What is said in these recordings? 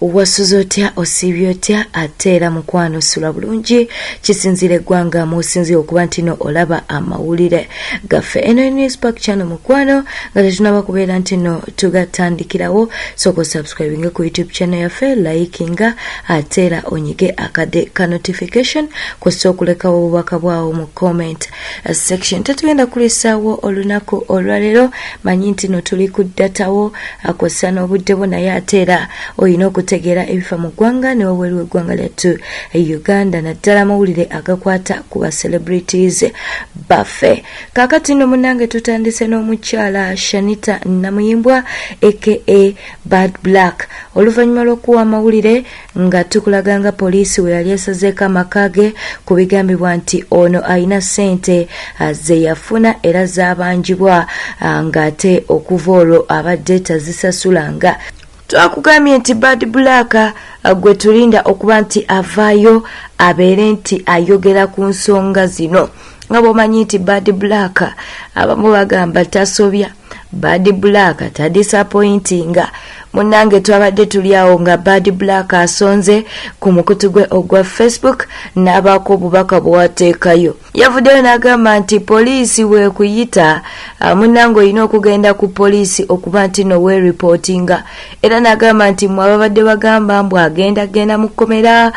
wasuza otya osibye otya ate era mukwano sula bulungi kisinzire eggwanga musinzire okuba ntino olaba amawulire gaffe eno newspack channel mukwano nga tetunaba kubeera ntino tugatandikirawo soko subscribing ku YouTube channel yaffe likinga ate era onyige akade ka notification kw'ossa okulekawo obubaka bwawo mu comment section. Tetugenda kulisaawo olunaku olwaleero manyi ntino tuli kuddatawo akosa n'obudde bwo naye ate era oyina okutegeera ebifa mu ggwanga ne wabweru w'eggwanga lyattu Uganda naddala amawulire agakwata ku ba celebrities baffe. Kaakati nno munnange tutandise n'omukyala Shanita Namuyimbwa aka Badblak oluvannyuma lw'okuwa amawulire nga tukulaganga poliisi we yali esazeeko amaka ge ku bigambibwa nti ono alina ssente ze yafuna era zaabanjibwa ng'ate okuva olwo abadde tazisasulanga. Twakugambye nti Badblak gwe tulinda okuba nti avaayo abeere nti ayogera ku nsonga zino nga bw'omanyi nti Badblak abamu bagamba tasobya, Badblak tadisappointinga. Munnange twabadde tuli awo nga Badblak asonze ku mukutu gwe ogwa Facebook n'abaako obubaka bwateekayo. Yavuddeyo n'agamba nti poliisi weekuyita munnange olina okugenda ku poliisi okuba nti no weeripotinga. Era n'agamba nti mwe ababadde bagamba mbw agenda mu kkomera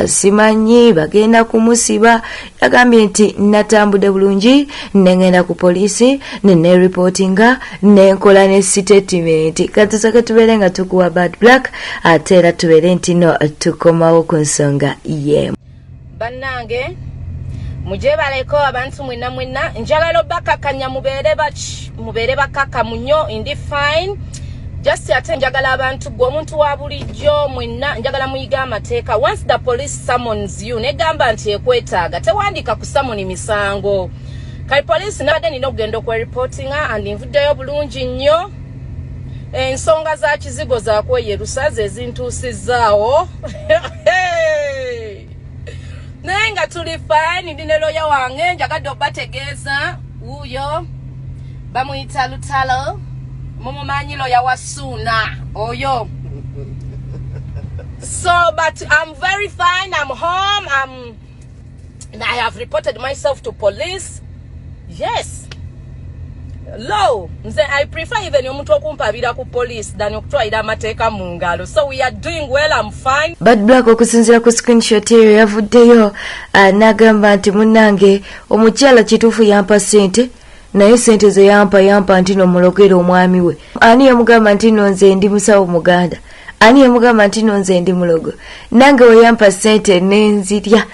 simanyi bagenda kumusiba. Yagambye nti natambudde bulungi negenda ku poliisi neeripotinga nenkola ne statement. Kati tusooke tubeere nga tukuwa Badblak ate era tubeere nti no tukomawo ku nsonga y'emu. Bannange mujebaleko abantu mwenna njagala bakakanya mubeere bakaka munyo indi fine just ate njagala abantu gwe omuntu wa bulijjo mwenna njagala muyiga amateeka. Once the police summons you negamba nti ekwetaaga tewandika ku summon misango kali police nabadde nina okugenda okwereportinga and nvuddeyo bulungi nnyo. Ensonga za kizigo za kweyerusa ze zintuusizaawo naye nga tuli fine. Ndine loya wange njagadde obategeeza wuuyo bamuyita Lutalo mumumanyi loya wa Suna oyo. So but I'm very fine, I'm home, and I have reported myself to police. Yes. Low, I prefer even omuntu okumpabira ku police than okutwalira amateeka mu ngalo. So we are doing well, I'm fine. Badblak okusinzira ku screenshot eyo yavuddeyo n'agamba nti munnange omukyala kituufu yampa ssente naye ssente ze yampa nti nomulogere omwami we. Ani yamugamba nti no nze ndi musawo Muganda? Ani yamugamba nti no nze ndi mulogo? Nange we yampa ssente nenzirya.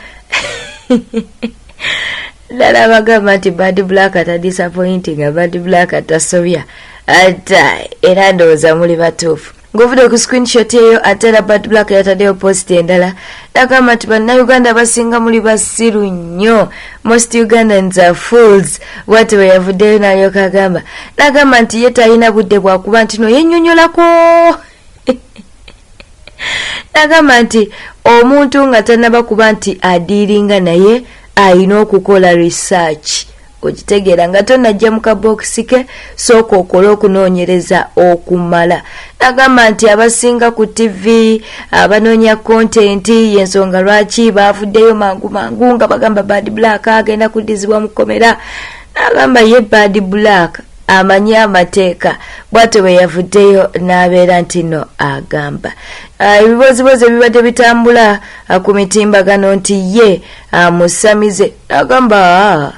Lala bagamba nti Badblak atadisappointinga, Badblak atasobya ata era ndowooza muli batuufu. Ng'ovudde ku screenshot eyo ate era Badblak yataddeyo post endala n'agamba nti bannayuganda basinga muli basiru nnyo, most Ugandans are fools. Bw'ati bwe yavuddeyo n'alyoka agamba n'agamba nti ye talina budde bwakuba nti no yennyonnyolako. N'agamba nti omuntu nga tannaba kuba nti adiiringa naye ayina okukola research okitegeera nga tonajja mu kabokisi ke sooka okole okunoonyereza okumala. N'agamba nti abasinga ku TV abanoonya content y'ensonga lwaki baavuddeyo mangu nga bagamba Badblak agenda kuddizibwa mu kkomera. N'agamba ye Badblak amanyi amateeka. Bw'atyo bwe yavuddeyo n'abeera nti no agamba ebibozibozi ebibadde bitambula ku mitimbagano nti ye musamize. Agamba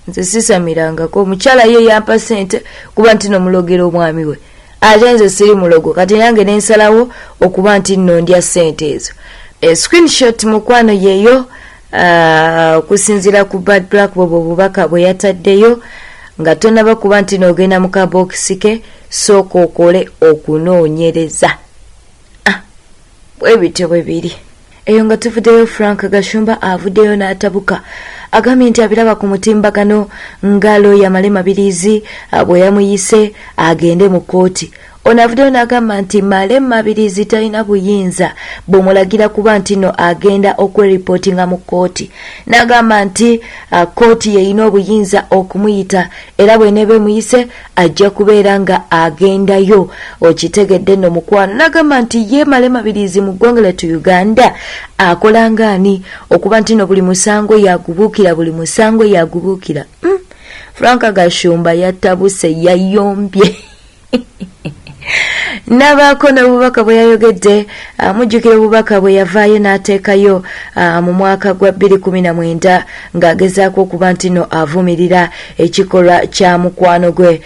nze sisamirangako, omukyala ye yampa ssente kuba nti nomulogera omwami we, ate nze siri mulogo kati nange nensalawo okuba nti nno ndya ssente ezo. Screenshot mukwano yeeyo okusinziira ku Badblak bwobwo obubaka bwe yataddeyo nga tonaba kuba nti n'ogenda mu kabokisi ke sooka okole okunoonyereza. Bwe bityo bwe biri. Eyo nga tuvuddeyo Frank Gashumba avuddeyo n'atabuka agambye nti abiraba ku mutimbagano ngalo ya male mabirizi bwe yamuyise agende mu kooti ono avuddeyo n'agamba nti Male Mabirizi talina buyinza bw'omulagira kuba nti no agenda okweripootinga mu kkooti. N'agamba nti kkooti yeyina obuyinza okumuyita era bw'eneeba emuyise ajja kubeera nga agendayo. Okitegedde nno mukwano. N'agamba nti ye Male Mabirizi mu ggwanga lyattu Uganda akola ng'ani okuba nti no buli musango yagubuukira Franka Gashumba Atabuuse yayombye. Nabaako n'obubaka bwe yayogedde mujjukira obubaka bwe yavaayo n'ateekayo mu mwaka gwa 2019 ng'agezaako okuba nti no avumirira ekikolwa kya mukwano gwe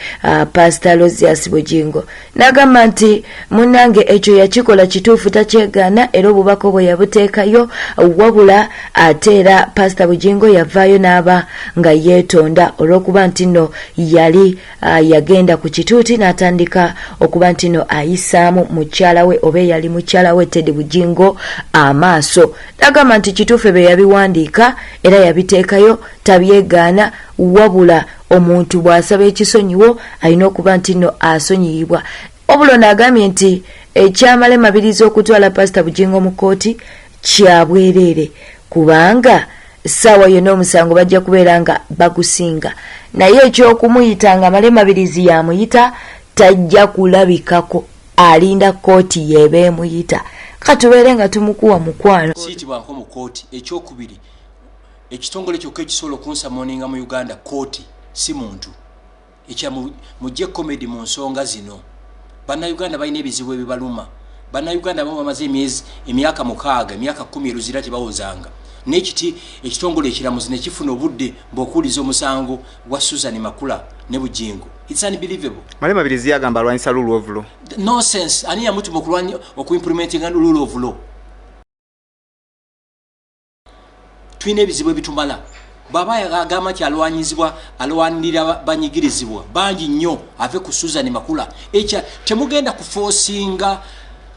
Pastor Lozias Bujingo. N'agamba nti munnange ekyo yakikola kituufu takyegaana era obubaka bwe yabuteekayo wabula ate era Pastor Bujingo yavaayo n'aba nga yeetonda olw'okuba nti no yali yagenda ku kituuti n'atandika okuba nti no ayisaamu mukyala we oba yali mukyala we Teddy Bujingo amaaso. N'agamba nti kituufu bye yabiwandiika era yabiteekayo tabyegaana wabula omuntu bw'asaba ekisonyiwo alina okuba nti no asonyiyibwa. Obulo n'agambye nti ekyamale Mabirizi okutwala Pastor Bujingo mu kkooti kya bwereere kubanga ssaawa yonna omusango bajja kubeera nga bagusinga, naye ekyokumuyita nga Male Mabirizi yamuyita tajja kulabikako, alinda kkooti yeeba emuyita. Katubeere nga tumukuwa mukwano. Siitibwako mu kkooti. Ekyokubiri, ekitongole kyokka ekisobola okunsamoninga mu Uganda kkooti si muntu. Ekya mujje komedi mu nsonga zino. Bannayuganda balina ebizibu ebibaluma. Bannayuganda abamu bamaze emyaka 6, emyaka 10 eruzira tebawozanga. N'ekiti ekitongole ekiramuzi ne kifuna obudde bw'okuwuliza omusango gwa Suzan Makula ne Bujingo. It's unbelievable. Male Mabirizi yagamba alwanyisa rule of law. Nonsense. Ani yamutuma okuimplementinga rule of law. Twine ebizibu ebitumala. Baba yagamba ki alwanirira banyigirizibwa bangi nnyo ave ku Suzan Makula. Ekya temugenda kuforcinga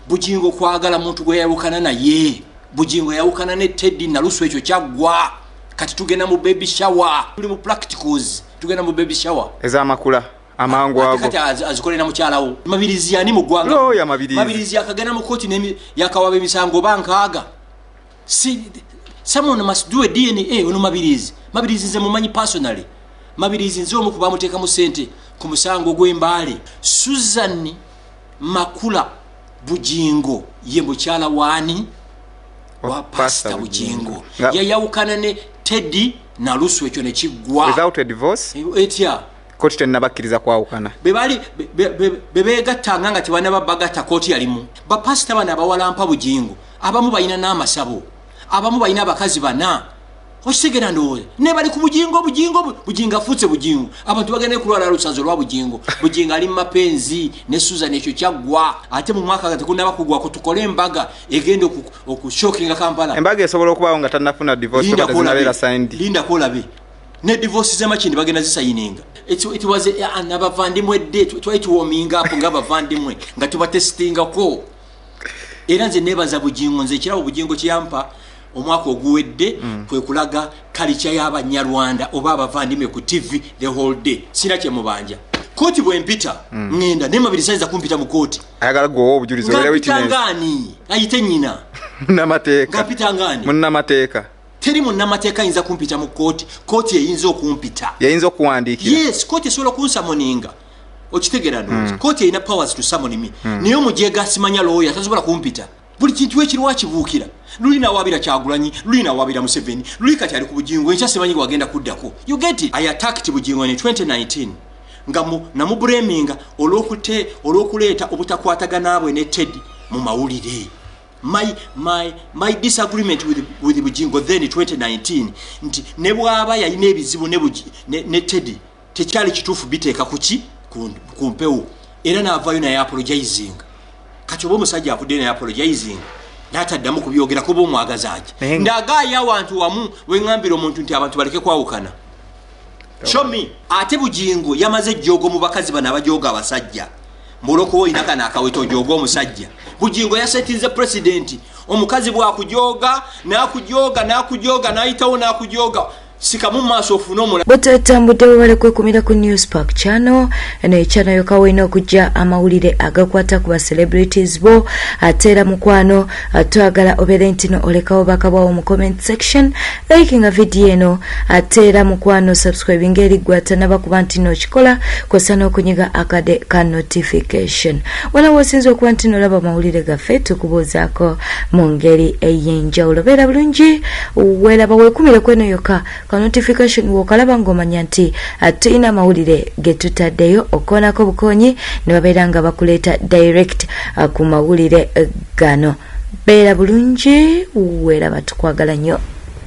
Bujingo kwagala muntu gwe yawukana naye. Bujingo yawukana ne Teddy nalusu ekyo kyaggwa. Kati tugenda mu baby shower. Tuli mu practicals. Tugenda mu baby shower. Eza Makula amangu ago. Kati azikolera mukyalawo. Mabirizi yani mu ggwanga. Lo ya Mabirizi. Mabirizi akagenda mu koti ne yakawabe misango bankaaga. Someone must do a DNA ono Mabirizi. Mabirizi nze mumanyi personally. Mabirizi nze omu kuba muteeka mu sente ku musango gw'embaale. Suzan Makula Bujingo ye mukyala wani wa Pastor Bujingo. Yayawukana ne Teddy nalusu ekyo ne kiggwa. Without a divorce? Etya. Koti tenabakkiriza kwawukana. Bebali bebegattanga nga tebanababagata koti yalimu. Bapasita bana abawalampa Bujingo abamu balina n'amasabo, abamu balina abakazi bana. Osigera ndowooza ne bali ku Bujingo afutse Bujingo. Abantu bagenda kulwala lusanzo lwa Bujingo. Bujingo ali mapenzi ne Suzan ekyo kyaggwa. Ate mu mwaka nga tekunaba kugwa ko tukole embaga egenda okushokinga Kampala. Embaga esobola okubawo nga tannafuna divorce but zinabeera signed. Linda kolabe. Ne divorce z'amakindi bagenda zisayininga. It was n'abavandimwe de warming up ng'abavandimwe nga tubatestinga ko. Era nze nebaza Bujingo nze kirabo Bujingo kiyampa omwaka oguwedde kwe kulaga kalicha y'Abanyarwanda oba abavandimwe ku TV the whole day. Sina kye mubanja. Koti bwe mpita ngenda ne Mabirizi ayinza kumpita mu koti. Ayagala gwo obujulizi era witness. Ngani ayite nyina. Namateeka. Ngapita ngani. Munnamateeka. Teri munnamateeka ayinza kumpita mu koti. Koti eyinza okumpita. Yayinza okuwandiikira. Yes, koti esobola kunsamoninga. Okitegera ndo. Koti erina powers to summon me. Niyo mujega simanya lawyer tasobola kumpita. Buli kintu ekiriwa kibuukira. Lulina wabira Kyagulanyi, lulina wabira Museveni, luli kati ali ku Bujingo enkya simanyi wagenda kuddako. You get it? I attacked Bujingo in 2019. Ngamu namubuleminga olw'okuleeta obutakwatagana abwe ne Teddy mu mawulire. My disagreement with Bujingo then in 2019 nti ne bwaba yalina ebizibu ne Teddy tekyali kituufu biteeka kuki ku mpewo era n'avaayo naye apologizing. Kati oba omusajja avudde naye apologizing n'ataddamu kubyogera kuba omwagaza aki. Ndagaayo awantu wamu weŋŋambira omuntu nti abantu baleke kwawukana. Show me. Ate Bujingo yamaze ejjoogo mu bakazi bano abajooga abasajja. Muloko oyina kana akaweta ojooga omusajja. Bujingo yasetinze president. Omukazi bw'akujooga n'ayitawo n'akujooga sikamu maaso ofune omulala. Bwetutambudde webale kwekumira ku News Park channel. Eno echannel yoka wena okujja amawulire agakwata ku ba celebrities bo. Ate era mukwano twagala obeere ntino olekawo bakabwawo mu comment section. Likinga video eno. Ate era mukwano subscribing eri gwata nabakuba ntino kikola kwesana okunyiga akade ka notification. Wala wasinzo okuba ntino laba amawulire gaffe tukubuuzaako mu ngeri ey'enjawulo. Beera bulungi welaba wekumire kweno yoka ka notification wokalaba ng'omanya nti tulina amawulire getutaddeyo okoonako bukonyi ne babeera nga bakuleeta direct ku mawulire gano. Beera bulungi welaba tukwagala nnyo.